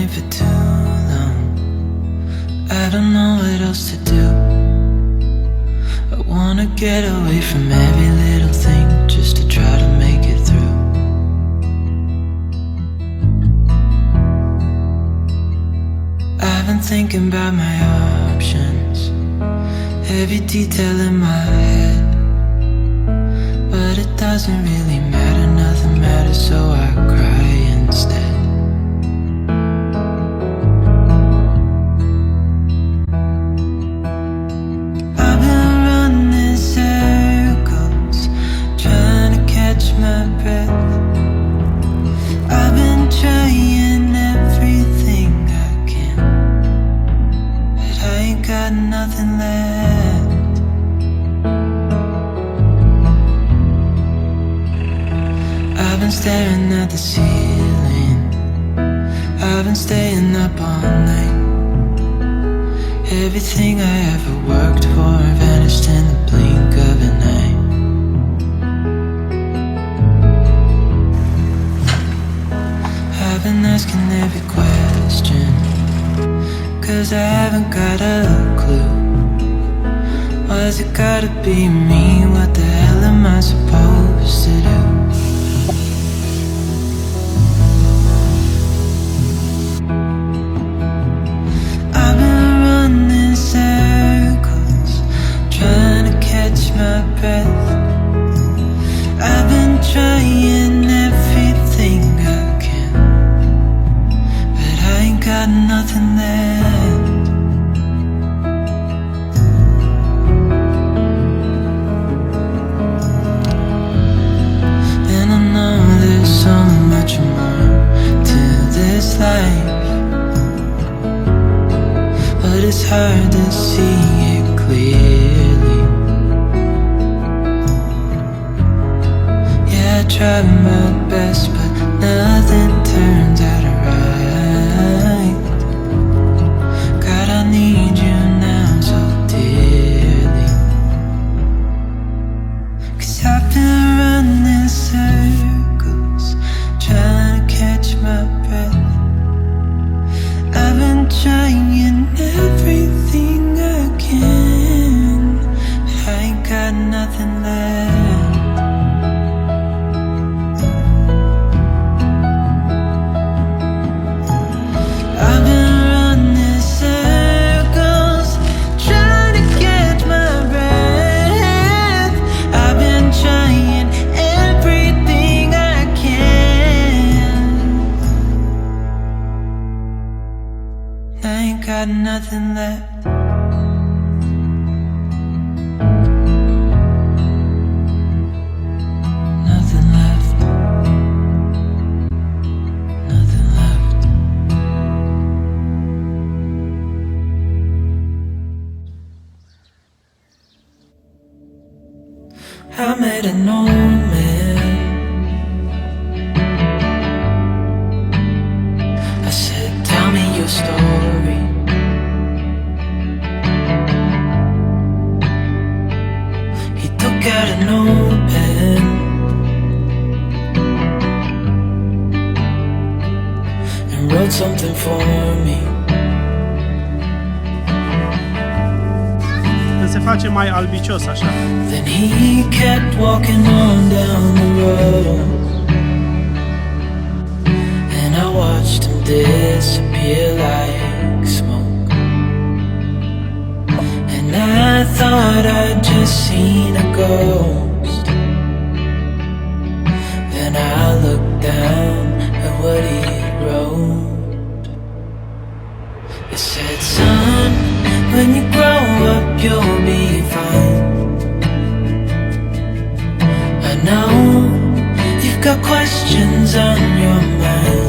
here for too long. I don't know what else to do. I wanna get away from every little thing just to try to make it through. I've been thinking about my options, every detail in my head, but it doesn't really matter, nothing matters, so I cry instead. I've been running circles, trying to catch my breath. I've been trying everything I can, but I ain't got nothing left. I've been staring at the ceiling, I've been staying up all night. Everything I ever worked for vanished in the blink of an eye. I've been asking every question, 'cause I haven't got a clue. Why's it gotta be me? What the hell am I supposed to do? I've been running circles, trying to catch my breath. I've been trying everything I can, but I ain't got nothing left. And I know there's so much more to this life, but it's hard to see it clearly. Yeah, I tried my best, but nothing turns out right. God, I need you now so dearly, 'cause I've been running circles, trying to catch my breath. I've been trying everything I can, but I ain't got nothing left. I've been running circles, trying to catch my breath. I've been trying everything I can, I ain't got nothing left. Nothing left. Nothing left. I met an old man. I said, tell me your story. He took out an old pen and wrote something for me. Se face mai albicios așa. Then he kept walking on down the road, and I watched him disappear like smoke. And I thought I'd just seen a ghost. Then I looked down at what he wrote. It said, son, when you grow up you'll be fine. I know you've got questions on your mind.